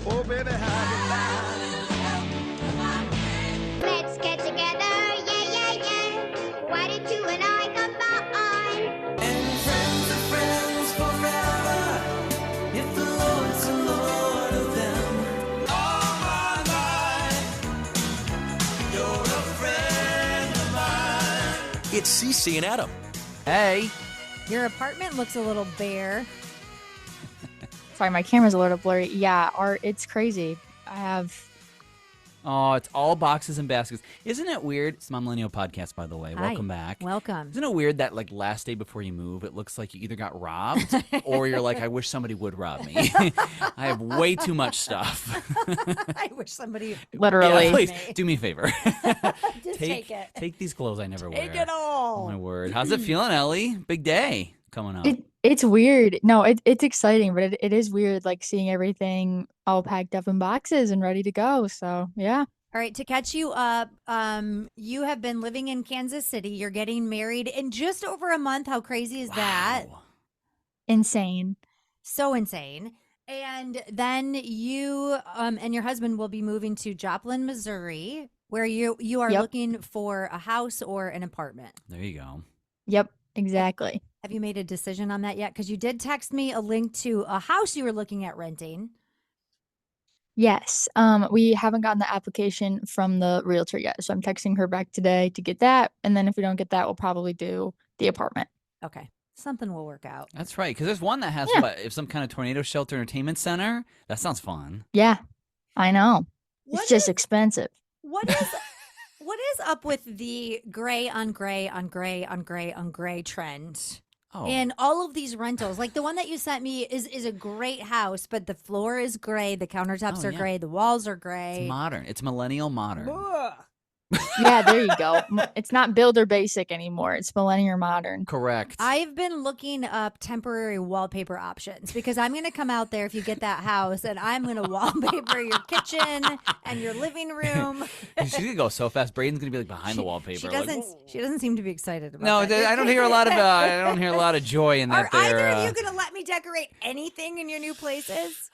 Oh, baby, how you lie. Let's get together, yeah, yeah, yeah. Why don't you and I combine? And friends are friends forever if the Lord's the Lord of them. All my life, you're a friend of mine. It's Ceci and Adam. Hey. Your apartment looks a little bare. Sorry, my camera's a little blurry. Yeah, it's crazy. I have... Oh, it's all boxes and baskets. Isn't it weird? It's Momlennial podcast, by the way. Hi. Welcome back. Welcome. Isn't it weird that like last day before you move, it looks like you either got robbed or you're like, I wish somebody would rob me. I have way too much stuff. I wish somebody Literally. Yeah, please do me a favor. just take it. Take these clothes I never wear. Take it all. Oh my word. How's it feeling, Ellie? Big day coming up. It's weird. No, it's exciting, but it is weird, like seeing everything all packed up in boxes and ready to go. So, yeah. All right, to catch you up, you have been living in Kansas City. You're getting married in just over a month. How crazy is that? Wow. Insane. So insane. And then you and your husband will be moving to Joplin, Missouri, where you are Yep. looking for a house or an apartment. There you go. Yep, exactly. Have you made a decision on that yet? Because you did text me a link to a house you were looking at renting. Yes. We haven't gotten the application from the realtor yet, so I'm texting her back today to get that. And then if we don't get that, we'll probably do the apartment. Okay. Something will work out. That's right. Because there's one that has Yeah. what? If some kind of tornado shelter entertainment center. That sounds fun. Yeah, I know. What It's just is- expensive. What is up with the gray on gray on gray on gray on gray trend? Oh. And all of these rentals, like the one that you sent me is a great house, but the floor is gray, the countertops Oh, are yeah. gray, the walls are It's gray. modern. It's millennial modern. Yeah, there you go. It's not builder basic anymore. It's millennial modern. Correct. I've been looking up temporary wallpaper options because I'm going to come out there if you get that house and I'm going to wallpaper your kitchen and your living room. She's gonna go so fast. Braden's gonna be like behind the wallpaper. She like, doesn't. "Whoa." She doesn't seem to be excited about No, that. I don't hear a lot of. I don't hear a lot of joy in Are that. There. either of you going to let me decorate anything in your new places?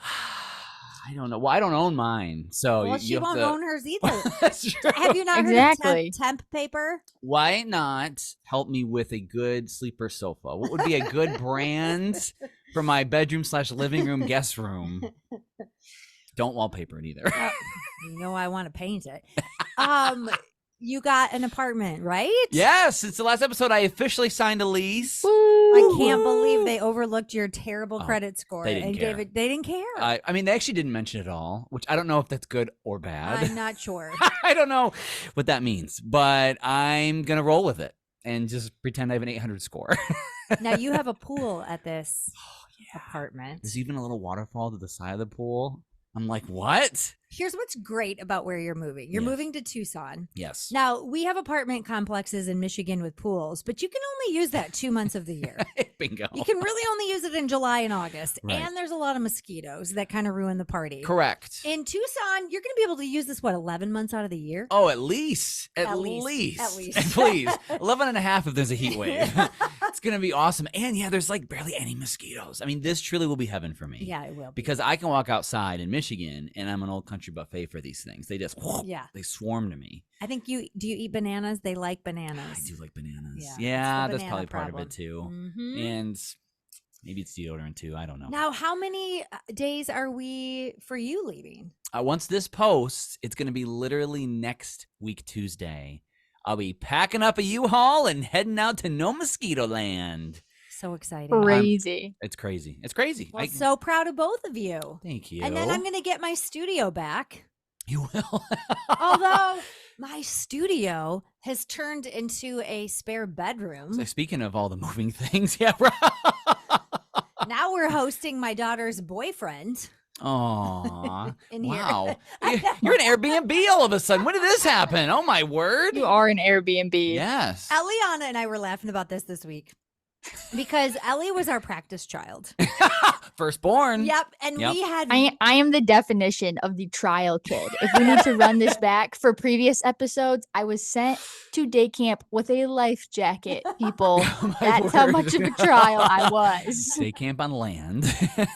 I don't know. Well, I don't own mine, so Well, you she have won't to- own hers either. That's true. Have you not Exactly. heard of temp paper? Why not help me with a good sleeper sofa? What would be a good brand for my bedroom/living room guest room? Don't wallpaper it either. You know I want to paint it. You got an apartment, right? Yes, it's the last episode. I officially signed a lease. I can't believe they overlooked your terrible Oh, credit score they didn't and care. gave it. They didn't care. I mean, they actually didn't mention it all, which I don't know if that's good or bad. I'm not sure. I don't know what that means, but I'm going to roll with it and just pretend I have an 800 score. Now you have a pool at this apartment. There's even a little waterfall to the side of the pool. I'm like, what? Here's what's great about where you're moving. You're Yes. moving to Tucson. Yes. Now, we have apartment complexes in Michigan with pools, but you can only use that 2 months of the year. Bingo. You can really only use it in July and August. Right. And there's a lot of mosquitoes that kind of ruin the party. Correct. In Tucson, you're going to be able to use this, 11 months out of the year? Oh, at least. At least. least. At least. And please. 11 and a half if there's a heat wave. It's going to be awesome. And yeah, there's like barely any mosquitoes. I mean, this truly will be heaven for me. Yeah, it will. Be. Because I can walk outside in Michigan and I'm an old country buffet for these things. They just, Yeah. they swarm to me. I think do you eat bananas? They like bananas. I do like bananas. Yeah, Yeah, it's the that's banana probably part of problem. it too. Mhm. And maybe it's deodorant too. I don't know. Now, how many days are we for you leaving? Once this posts, it's going to be literally next week, Tuesday. I'll be packing up a U-Haul and heading out to No Mosquito Land. So exciting. Crazy. It's crazy. It's crazy. Well, so proud of both of you. Thank you. And then I'm going to get my studio back. You will. Although my studio has turned into a spare bedroom. So speaking of all the moving things, yeah, right. Now we're hosting my daughter's boyfriend. Aw. In here. Wow. You're an Airbnb all of a sudden. When did this happen? Oh, my word. You are an Airbnb. Yes. Eliana and I were laughing about this week because Ellie was our practice child. Firstborn. Yep. And Yep. we had I am the definition of the trial kid. If we need to run this back for previous episodes, I was sent to day camp with a life jacket, people. Oh, my That's how word. much of a trial I was. Day camp on land.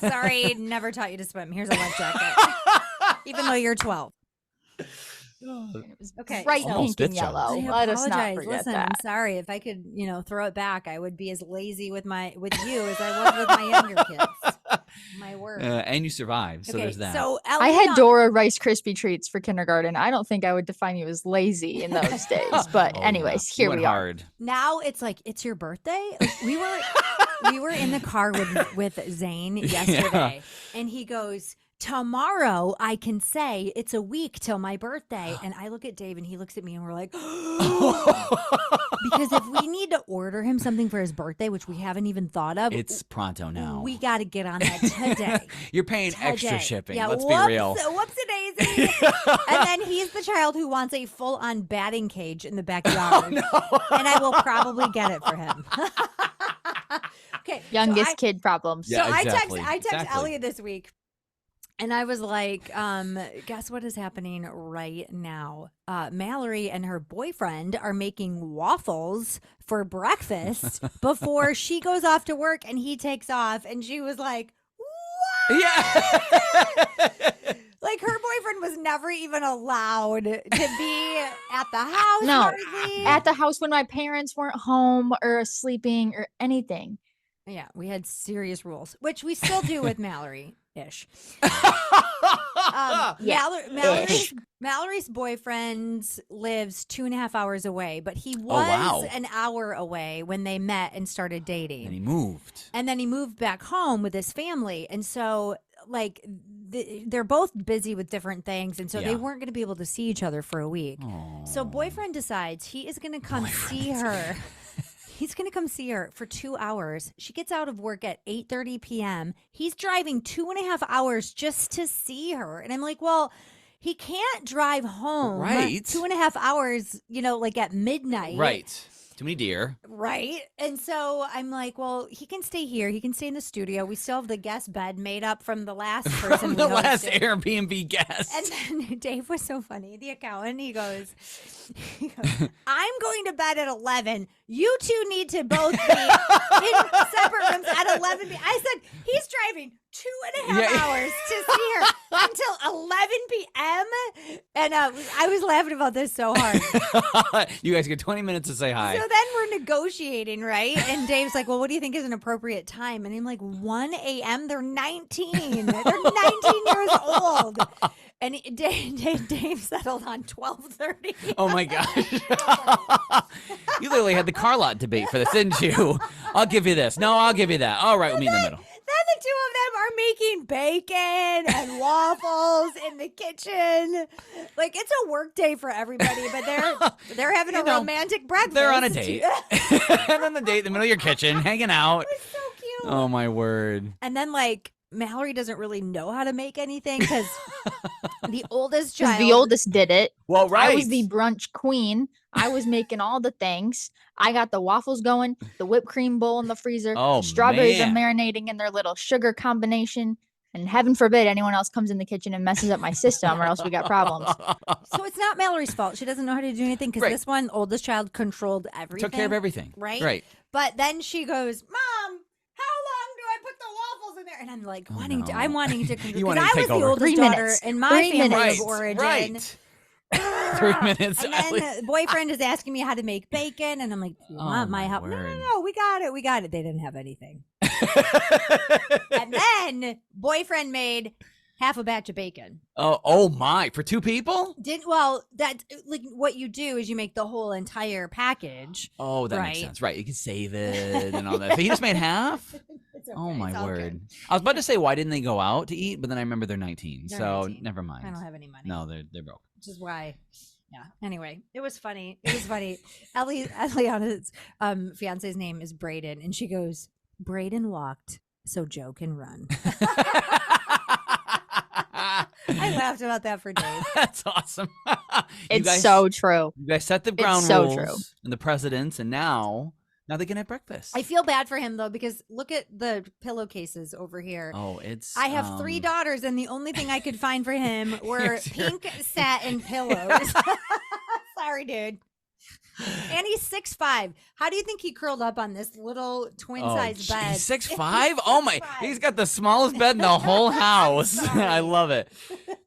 sorry, never taught you to swim. Here's a life jacket. even though you're 12. It was Okay, bright so- Almost pink and fifth yellow. child. I Let us not apologize. forget Listen, that. I'm sorry. If I could, throw it back, I would be as lazy with you as I was with my younger kids. My word. And you survived, so Okay, there's that. so I had Ellie- Dora Rice Krispie treats for kindergarten. I don't think I would define you as lazy in those days. But Oh, anyways, yeah. You here went we are. hard. Now it's like it's your birthday. Like, we were in the car with Zane yesterday, and he goes, tomorrow I can say it's a week till my birthday. And I look at Dave and he looks at me and we're like, because if we need to order him something for his birthday, which we haven't even thought of, It's pronto now. we got to get on that today. You're paying extra Today. shipping. Yeah, Let's be real. Whoopsie daisy. And then he's the child who wants a full on batting cage in the backyard. And I will probably get it for him. Okay. Youngest kid problems. Yeah, So exactly, I text exactly. Elliot this week. And I was like, guess what is happening right now? Mallory and her boyfriend are making waffles for breakfast before she goes off to work and he takes off. And she was like, what? Yeah. Like her boyfriend was never even allowed to be at the house. No, hardly. at the house when my parents weren't home or sleeping or anything. Yeah, we had serious rules, which we still do with Mallory ish. Yeah. Mallory's boyfriend lives 2.5 hours away, but he was wow. an hour away when they met and started dating. And he moved. And then he moved back home with his family. And so, like, they're both busy with different things. And so Yeah. they weren't going to be able to see each other for a week. So, boyfriend decides he is going to come see her. He's going to come see her for 2 hours. She gets out of work at 8:30 p.m. He's driving 2.5 hours just to see her. And I'm like, well, he can't drive home Right. 2.5 hours, like at midnight. Right. Too many deer. Right. And so I'm like, well, he can stay here. He can stay in the studio. We still have the guest bed made up from the last person. From we the last hosted. Airbnb guest. And then Dave was so funny. The accountant, he goes, I'm going to bed at 11. You two need to both be in separate rooms at 11 p.m. I said, he's driving 2.5 hours to see her until 11 p.m. And I was laughing about this so hard. You guys get 20 minutes to say hi. So then we're negotiating, right? And Dave's like, well, what do you think is an appropriate time? And I'm like, 1 a.m.? They're 19. They're 19 years old. And Dave settled on 12:30. Oh my gosh. You literally had the car lot debate for this, didn't you? I'll give you this. No, I'll give you that. All right, we'll meet in the middle. Then the two of them are making bacon and waffles in the kitchen. Like, it's a work day for everybody, but they're having a romantic breakfast. They're on a date. And then the date in the middle of your kitchen, hanging out. It's so cute. Oh my word. And then, like, Mallory doesn't really know how to make anything because the oldest child. Because the oldest did it. Well, right. I was the brunch queen. I was making all the things. I got the waffles going, the whipped cream bowl in the freezer. Oh, Strawberries man. are marinating in their little sugar combination. And heaven forbid anyone else comes in the kitchen and messes up my system, or else we got problems. So it's not Mallory's fault. She doesn't know how to do anything because Right. this one, oldest child, controlled everything. Took care of everything. Right? Right. But then she goes, Mom, how long do I put the waffles in there? And I'm like, no. I'm wanting to You because wanted to I was take the over. oldest 3 daughter minutes. in my 3 family minutes. of origin. Right. 3 minutes. And then boyfriend is asking me how to make bacon, and I'm like, "Do you want my my help?" No, word. we got it. They didn't have anything. And then boyfriend made half a batch of bacon. Oh my! For 2 people? That like what you do is you make the whole entire package. Oh, that makes Right. sense. Right, you can save it and all that. So he just made half. It's okay, Oh it's my all word! good. I was about to say why didn't they go out to eat, but then I remember they're 19, They're so 19. never mind. I don't have any money. No, they're broke. Which is why. Yeah. Anyway, it was funny. Eliana's fiance's name is Braden, and she goes, Braden walked so Joe can run. I laughed about that for days. That's awesome. You It's guys- so true. You guys set the ground so rules true. and the precedents, and now they can have breakfast. I feel bad for him though because look at the pillowcases over here. Oh, it's. I have 3 daughters, and the only thing I could find for him were Here's your- pink satin pillows. Sorry, dude. And he's 6'5". How do you think he curled up on this little twin-sized gee, bed? He's 6'5"? Oh my! 6'5". He's got the smallest bed in the whole house. sorry. I love it.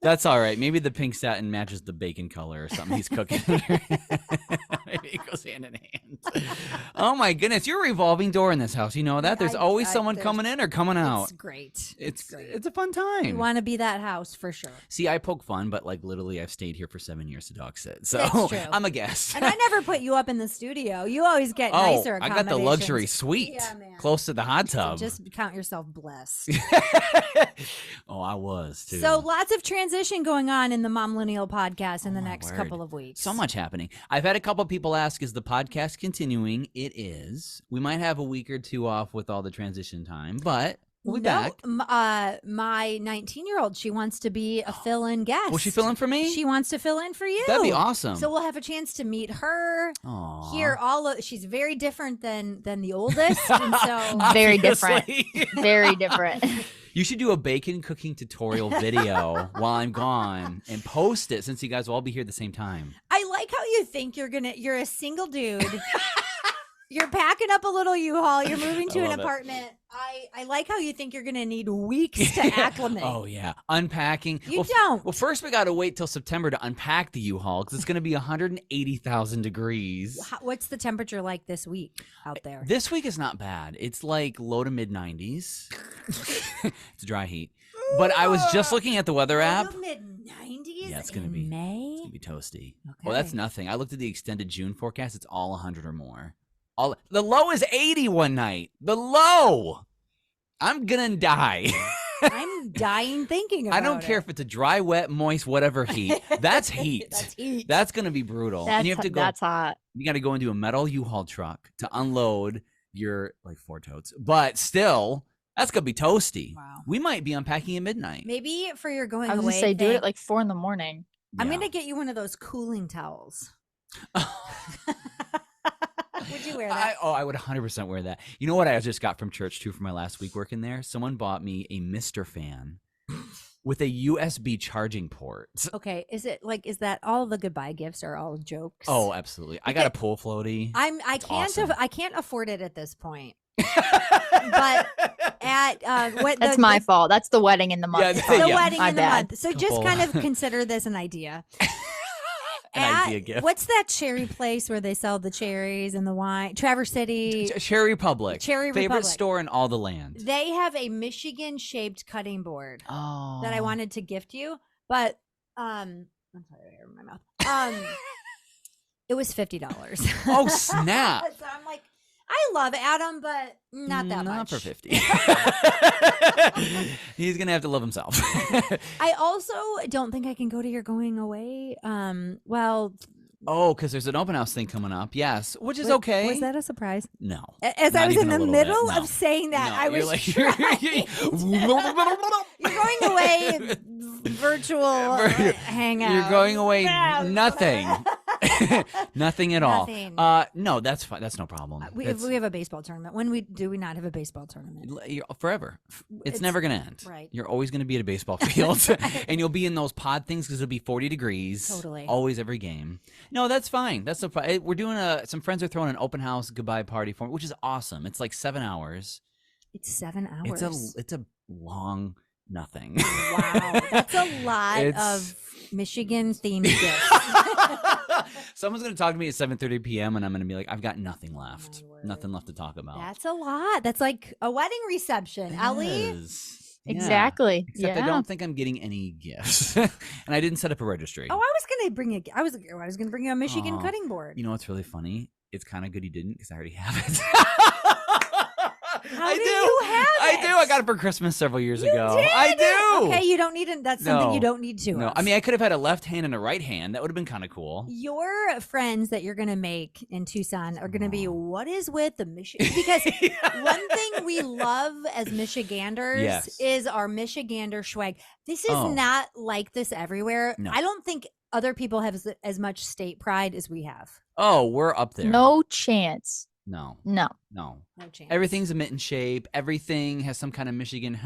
That's all right. Maybe the pink satin matches the bacon color or something he's cooking. Maybe it goes hand in hand. Oh my goodness, you're a revolving door in this house. You know that? There's always someone coming in or coming out. It's great. It's great. It's a fun time. You want to be that house for sure. See, I poke fun, but like literally, I've stayed here for 7 years to dog sit, so That's true. I'm a guest. And I never put you up in the studio. You always get nicer I got the luxury accommodations. suite, Yeah, man. close to the hot So tub. just count yourself blessed. Oh, I was too. So lots of transition going on in the Momlennial podcast in the my next word. couple of weeks. So much happening. I've had a couple people ask, is the podcast continuing? It is. We might have a week or two off with all the transition time, but we'll be back. My 19-year-old, she wants to be a fill-in guest. Will she fill in for me? She wants to fill in for you. That'd be awesome. So we'll have a chance to meet her. Aw. Hear all of. She's very different than the oldest, and so Very different. Obviously. Very different. You should do a bacon cooking tutorial video while I'm gone and post it since you guys will all be here at the same time. I like how you think you're a single dude. You're packing up a little U-Haul. You're moving to I an love it. apartment. I like how you think you're going to need weeks to acclimate. Oh, yeah. Unpacking. You don't. Well, first we got to wait till September to unpack the U-Haul because it's going to be 180,000 degrees. What's the temperature like this week out there? This week is not bad. It's like low to mid 90s. It's dry heat. But I was just looking at the weather app. Mid-90s. Yeah, it's gonna in be- May. It's going to be toasty. Okay. Well, that's nothing. I looked at the extended June forecast. It's all 100 or more. The low is 80 one night. The low. I'm going to die. I'm dying thinking about I don't care if it's a dry, wet, moist, whatever heat. That's heat. That's heat. That's going to be brutal. And you have to go. That's hot. You got to go into a metal U-Haul truck to unload your like 4 totes. But still, that's going to be toasty. Wow. We might be unpacking at midnight. Maybe for your going I was away gonna say, do it thing, at like 4 a.m. I'm Yeah. going to get you one of those cooling towels. Would you wear that? I would 100% wear that. You know what I just got from church too for my last week working there? Someone bought me a Mr. fan with a USB charging port. Okay, is that all the goodbye gifts are all jokes? Oh, absolutely. I got a pool floaty. I awesome. I can't afford it at this point. But at That's my fault. That's the wedding in the month. Yeah, fault. the yeah. wedding My in the bad. month. So just Couple. kind of consider this an idea. An idea gift. What's that cherry place where they sell the cherries and the wine? Traverse City. Cherry Republic. Cherry Favorite Republic. store in all the land. They have a Michigan-shaped cutting board Oh. that I wanted to gift you, but I'm sorry, I air in my mouth. It was $50. Oh, snap. So I'm like, I love Adam, but not that much. Not for 50. He's going to have to love himself. I also don't think I can go to your going away. Well, Oh, because there's an open house thing coming up. Yes, which is wa- okay. Was that a surprise? No. As I Not was in even a the little bit, middle no. of saying that, No, I you're was like- You're going away virtual hangout. You're going away Yeah. nothing. Nothing at Nothing. all. No, that's fine. That's no problem. We have a baseball tournament. When do we not have a baseball tournament? Forever. It's never going to end. Right. You're always going to be at a baseball field. And you'll be in those pod things because it'll be 40 degrees. Totally. Always, every game. No, that's fine. That's no problem. We're doing some friends are throwing an open house goodbye party for me, which is awesome. It's like 7 hours. It's 7 hours. It's a long nothing. Wow, that's a lot It's- of Michigan themed gifts. Someone's going to talk to me at 7:30 p.m. and I'm going to be like, I've got nothing left. My word. Nothing left to talk about. That's a lot. That's like a wedding reception, It Ellie. is. Yeah. Exactly. Except yeah. I don't think I'm getting any gifts, and I didn't set up a registry. Oh, I was gonna bring you a Michigan Aw. cutting board. You know what's really funny? It's kind of good you didn't because I already have it. How do you have I it? do. I got it for Christmas several years You ago. did? I do. Okay, you don't need it. That's something No. you don't need to. No, I mean I could have had a left hand and a right hand. That would have been kind of cool. Your friends that you're gonna make in Tucson are gonna be what is with the Michigan because one thing we love as Michiganders Yes. is our Michigander swag. This is Oh. not like this everywhere. No. I don't think other people have as much state pride as we have. Oh, we're up there. No chance. No. No. No. No chance. Everything's a mitten shape. Everything has some kind of Michigan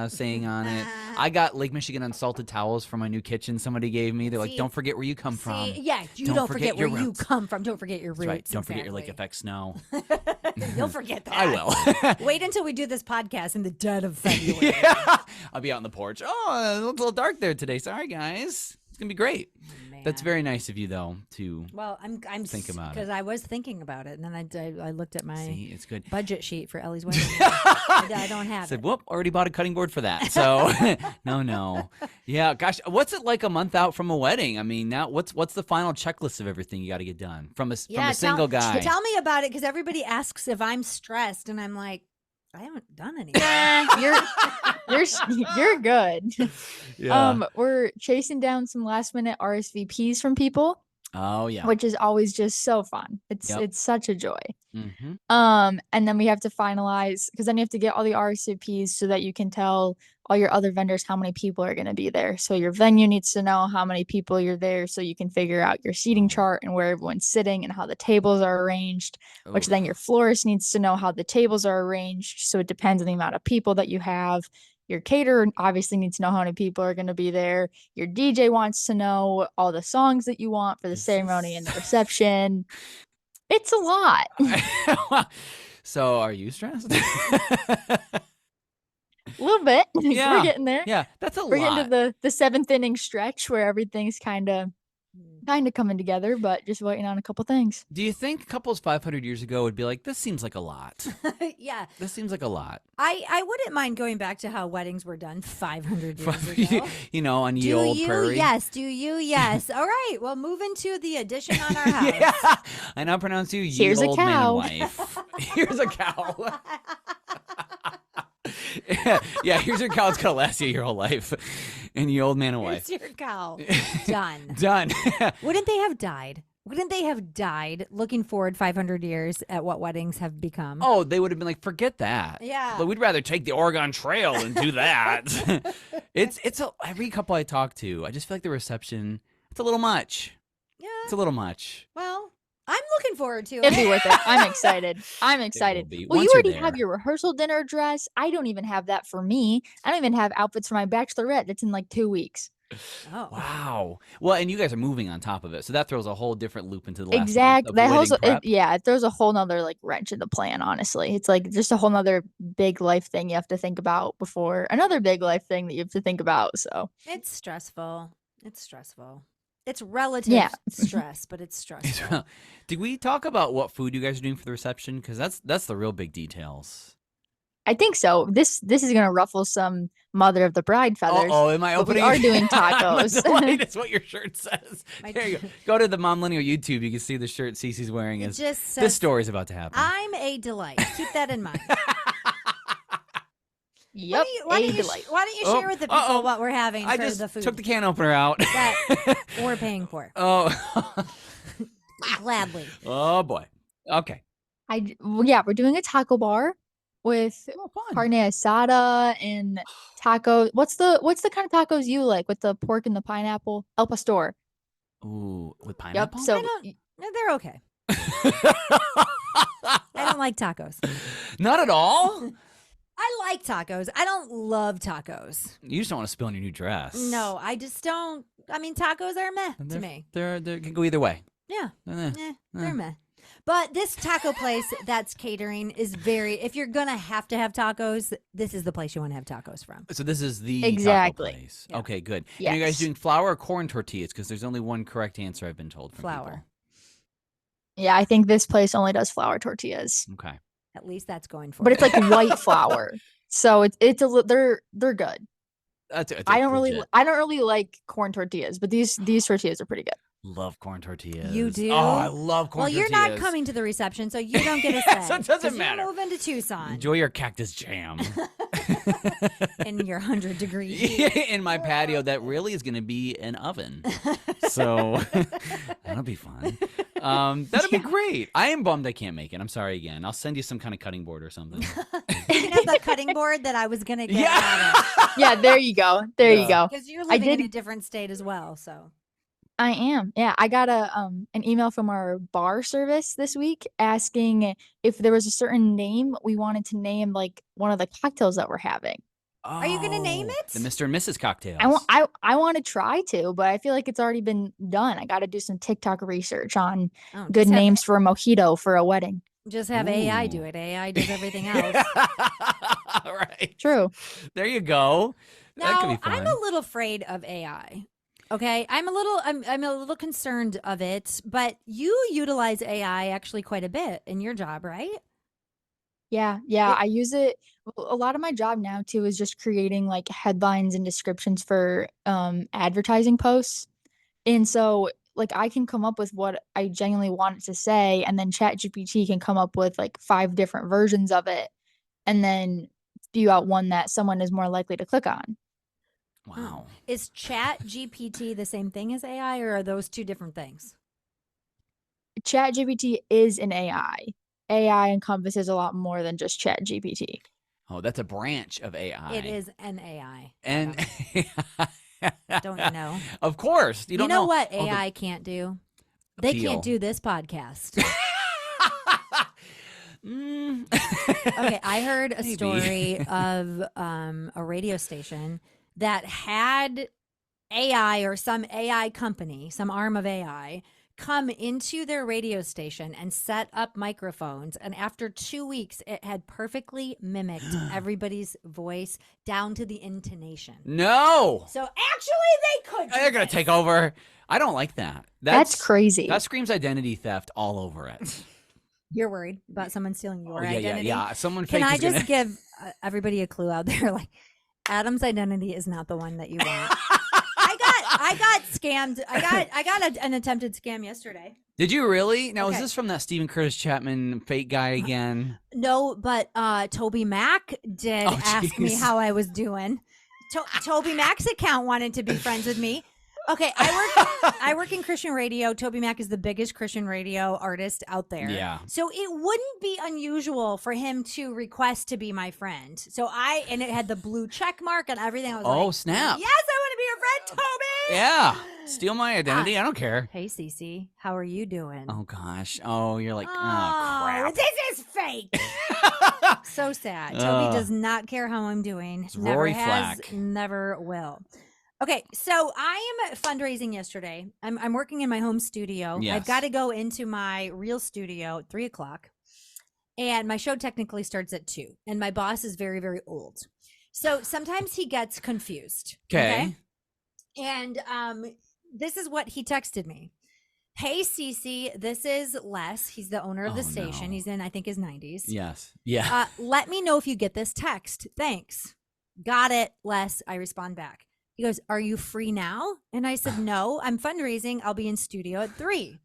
saying on it. I got Lake Michigan unsalted towels from my new kitchen somebody gave me. They're like, See, don't forget where you come from. Yeah, you don't forget where your you roots. come from. Don't forget your That's roots. right. Don't forget your Lake exactly. Effect snow. You'll forget that. I will. Wait until we do this podcast in the dead of February. Yeah. I'll be out on the porch. Oh, it looks a little dark there today. Sorry, guys. It's going to be great. That's Man. very nice of you, though, to Well, I'm think about it. because I was thinking about it, and then I looked at my see. It's good. budget sheet for Ellie's wedding. I don't have Said, it. whoop, already bought a cutting board for that. So, no. Yeah, gosh, what's it like a month out from a wedding? I mean, now what's the final checklist of everything you got to get done from a single guy? Tell me about it, because everybody asks if I'm stressed, and I'm like, I haven't done anything. You're good. Yeah. We're chasing down some last minute RSVPs from people, Oh yeah. which is always just so fun. Yep. It's such a joy. Mm-hmm. And then we have to finalize, because then you have to get all the RSVPs so that you can tell all your other vendors how many people are going to be there. So your venue needs to know how many people you're there, so you can figure out your seating chart and where everyone's sitting and how the tables are arranged, which then your florist needs to know how the tables are arranged. So it depends on the amount of people that you have. Your caterer obviously needs to know how many people are going to be there. Your DJ wants to know all the songs that you want for the ceremony and the reception. It's a lot. So, are you stressed? A little bit. Yeah. We're getting there. Yeah, that's a We're lot. getting to the seventh inning stretch where everything's kind of coming together, but just waiting on a couple things. Do you think couples 500 years ago would be like, this seems like a lot? Yeah, This seems like a lot. I wouldn't mind going back to how weddings were done 500 years ago. You know, on ye Do old you? prairie. Yes. Do you? Yes. All right. Well, move into the addition on our house. Yeah. I now pronounce you ye Here's a old man and cow. wife. Here's a cow. Yeah, here's your cow. It's going to last you your whole life. And ye old man and wife. Here's your cow. Done. Done. Wouldn't they have died? Wouldn't they have died looking forward 500 years at what weddings have become? Oh, they would have been like, forget that. Yeah. But we'd rather take the Oregon Trail and do that. Every couple I talk to, I just feel like the reception, it's a little much. Yeah. It's a little much. Well, I'm looking forward to It'll it. be worth it. I'm excited. I'm excited. be. Well, Once you you're already there. have your rehearsal dinner dress. I don't even have that for me. I don't even have outfits for my bachelorette. That's in like 2 weeks. Oh. Wow. Well, and you guys are moving on top of it, so that throws a whole different loop into the last Exact. month of That wedding also, prep. it throws a whole nother like wrench in the plan. Honestly, it's like just a whole nother big life thing you have to think about before another big life thing that you have to think about. So It's stressful. It's stressful. It's relative Yeah. stress, but it's stressful. Did we talk about what food you guys are doing for the reception? Because that's the real big details. I think so. This is gonna ruffle some mother of the bride feathers. Oh, am I but we opening? are doing I'm tacos. delighted. That's what your shirt says. My- There you go. Go to the Momlennial YouTube. You can see the shirt Cece's wearing. It Is just this says, story's about to happen? I'm a delight. Keep that in mind. Yep, Why don't a you delight. share with the people Uh-oh. what we're having I for just the food took the can opener out. that we're paying for? Oh. Gladly. Oh boy. Okay. Yeah, we're doing a taco bar with Oh, fun. carne asada and taco. What's the kind of tacos you like with the pork and the pineapple? El pastor. Ooh, with Yep. pineapple. So They're okay. I don't like tacos. Not at all. I like tacos. I don't love tacos. You just don't want to spill on your new dress. No, I just don't. I mean, tacos are meh to They're- me. They can go either way. Yeah, Eh. they're meh. But this taco place that's catering is very, if you're going to have tacos, this is the place you want to have tacos from. So this is the Exactly. taco place. Yeah. Okay, good. And are you guys Yes. doing flour or corn tortillas? Because there's only one correct answer I've been told from Flour. yeah, I think this place only does flour tortillas, people. Okay. At least that's going for but it. it's like white flour. So they're good. That's I don't really like corn tortillas, but these tortillas are pretty good. love corn tortillas. You do? Oh, I love corn Well, tortillas. you're not coming to the reception, so you don't get a Yeah, say. so it doesn't 'cause matter. You're moving to Tucson Enjoy your cactus jam. in your 100-degree heat. In my patio that really is going to be an oven. So that'll be fun. That'll be great. I am bummed I can't make it. I'm sorry again. I'll send you some kind of cutting board or something. You know the cutting board that I was going to get Yeah. Yeah, there you go. There you go. because you're living in did- a different state as well. So I am. Yeah, I got an email from our bar service this week asking if there was a certain name we wanted to name like one of the cocktails that we're having. Are you gonna name Oh, it? the Mr. and Mrs. I want to try to, but I feel like it's already been done. I got to do some TikTok research on Oh, good names for a mojito for a wedding. Just have AI do Ooh. it. AI does everything else. Right. True. There you go. That could Now, be fun. I'm a little afraid of AI. Okay, I'm a little concerned of it, but you utilize AI actually quite a bit in your job, right? Yeah, I use it. A lot of my job now too is just creating like headlines and descriptions for advertising posts. And so like I can come up with what I genuinely want it to say, and then ChatGPT can come up with like 5 different versions of it and then spew out one that someone is more likely to click on. Wow. Is Chat GPT the same thing as AI, or are those two different things? ChatGPT is an AI. AI encompasses a lot more than just ChatGPT. Oh, that's a branch of AI. It is an AI. And Don't you know? Of course. You don't know what Oh, AI can't do? They Appeal. can't do this podcast. Mm. Okay, I heard a Maybe. story of a radio station that had AI or some AI company, some arm of AI, come into their radio station and set up microphones. And after 2 weeks, it had perfectly mimicked everybody's voice down to the intonation. No. So actually, they could. They're going to take over. I don't like that. That's crazy. That screams identity theft all over it. You're worried about someone stealing your Oh, yeah, identity. yeah. Someone Can fake I is just gonna... give everybody a clue out there? Like, Adam's identity is not the one that you want. I got scammed. I got an attempted scam yesterday. Did you really? Now, Okay. is this from that Stephen Curtis Chapman fake guy again? No, but Toby Mac did Oh, ask me jeez. how I was doing. Toby Mac's account wanted to be friends with me. Okay, I work in Christian radio. Toby Mac is the biggest Christian radio artist out there. Yeah. So it wouldn't be unusual for him to request to be my friend. So and it had the blue check mark and everything. I was Oh, like, snap. yes, I want to be your friend, Toby. Yeah. Steal my identity? I don't care. Hey, Ceci, how are you doing? Oh, gosh. Oh, you're like, oh, Oh, crap. this is fake. So sad. Toby does not care how I'm doing. It's Never Rory has, Flack. never will. Okay, so I am fundraising yesterday. I'm working in my home studio. Yes. I've got to go into my real studio at 3:00, and my show technically starts at 2. And my boss is very, very old, so sometimes he gets confused. Okay. And this is what he texted me. Hey, Cece, this is Les. He's the owner of the Oh, station. no. He's in, I think, his 90s. Yes. Yeah. Let me know if you get this text. Thanks. Got it, Les. I respond back. He goes, are you free now? And I said, no, I'm fundraising. I'll be in studio at 3.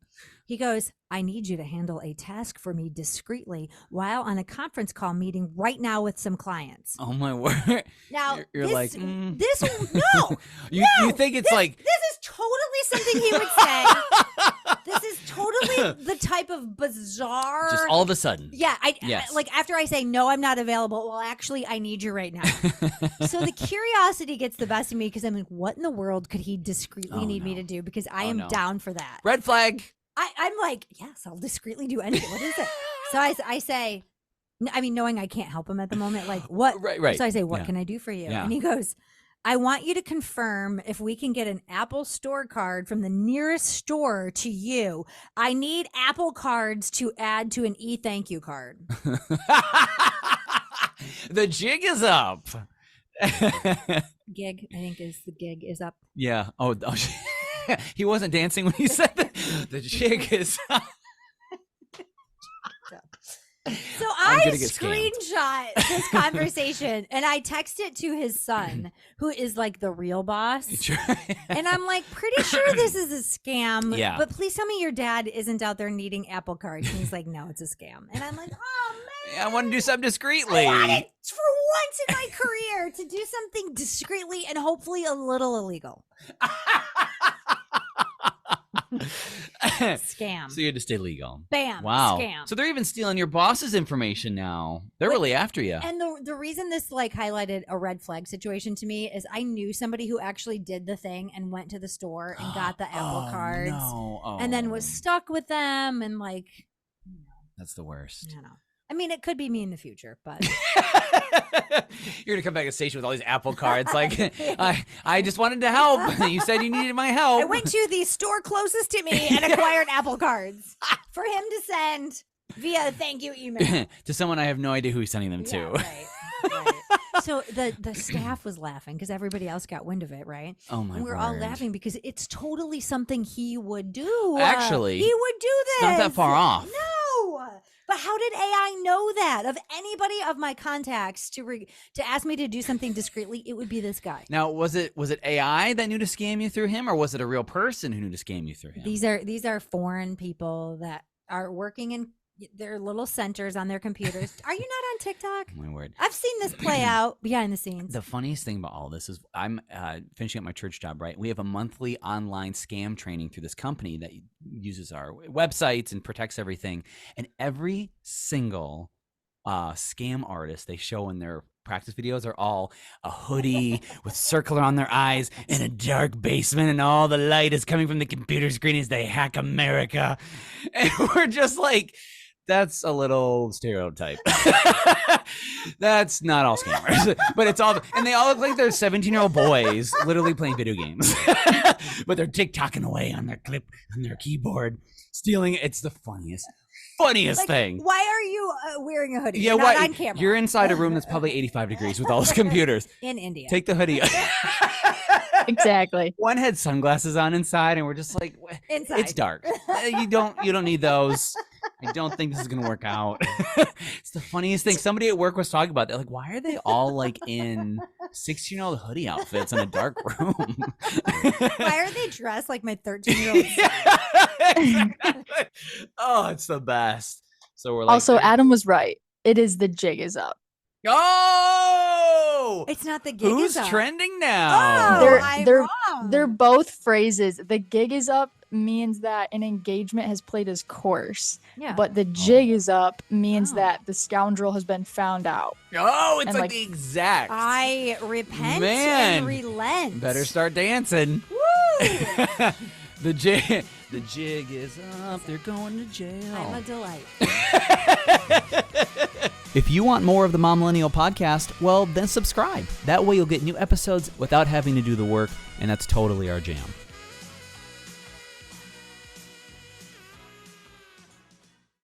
He goes, I need you to handle a task for me discreetly while on a conference call meeting right now with some clients. Oh, my word. Now, You're this, like, this, no, you think it's like... this is totally something he would say. This is totally the type of bizarre. Just all of a sudden. Yeah, Yes. like after I say no, I'm not available. Well, actually, I need you right now. So the curiosity gets the best of me because I'm like, what in the world could he discreetly Oh, need me no. to do? Because I Oh, am no. down for that. Red flag. I'm like, yes, I'll discreetly do anything. What is it? So I say, I mean, knowing I can't help him at the moment, like what? Right. So I say, what Yeah. can I do for you? Yeah. And he goes, I want you to confirm if we can get an Apple store card from the nearest store to you. I need Apple cards to add to an thank you card. The jig is up. Gig, I think the gig is up. Yeah. Oh, he wasn't dancing when he said that. The jig is up. So I'm I gonna get scammed. screenshot this conversation and I text it to his son, who is like the real boss. And I'm like, pretty sure this is a scam. Yeah. But please tell me your dad isn't out there needing Apple cards. And he's like, no, it's a scam. And I'm like, oh man. Yeah, I want to do something I discreetly. wanted for once in my career to do something discreetly and hopefully a little illegal. Scam. So you had to stay legal. Bam. Wow. Scam. So they're even stealing your boss's information now. They're really after you. And the reason this like highlighted a red flag situation to me is I knew somebody who actually did the thing and went to the store and got the Apple cards and then was stuck with them and like, that's the worst. I know. I mean, it could be me in the future, but you're gonna come back to the station with all these Apple cards. Like, I just wanted to help. You said you needed my help. I went to the store closest to me and acquired Apple cards for him to send via thank you email to someone I have no idea who he's sending them to. Right. So the staff was laughing because everybody else got wind of it, right? Oh my! And we're all laughing because it's totally something he would do. Actually, he would do this. It's not that far off. No. But how did AI know that? Of anybody of my contacts to ask me to do something discreetly, it would be this guy. Now, was it AI that knew to scam you through him, or was it a real person who knew to scam you through him? These are foreign people that are working in their little centers on their computers. Are you not on TikTok? My word. I've seen this play out behind the scenes. The funniest thing about all this is I'm finishing up my church job, right? We have a monthly online scam training through this company that uses our websites and protects everything. And every single scam artist they show in their practice videos are all a hoodie with circle around their eyes in a dark basement, and all the light is coming from the computer screen as they hack America. And we're just like, that's a little stereotype. That's not all scammers, but it's all, and they all look like they're 17-year-old boys literally playing video games, but they're TikToking away on their keyboard, stealing. It's the funniest thing. Why are you wearing a hoodie? Yeah, You're not on camera. You're inside a room that's probably 85 degrees with all those computers. In India. Take the hoodie. Exactly. One had sunglasses on inside, and we're just like, Inside. it's dark. You don't need those. I don't think this is gonna work out. It's the funniest thing. Somebody at work was talking about that. Like, why are they all like in 16-year-old hoodie outfits in a dark room? Why are they dressed like my 13-year-old son? Exactly. Oh, it's the best. So we're like, Also, Adam was right. It is the jig is up. oh, It's not the gig who's is up. trending now? Oh, I'm wrong. They're both phrases. The gig is up means that an engagement has played its course. Yeah. But the jig is up means that the scoundrel has been found out. Oh, it's And, like the exact. I repent Man. and relent. Better start dancing. Woo! The jig is up. They're going to jail. I'm a delight. If you want more of the Momlennial podcast, well, then subscribe. That way you'll get new episodes without having to do the work, and that's totally our jam.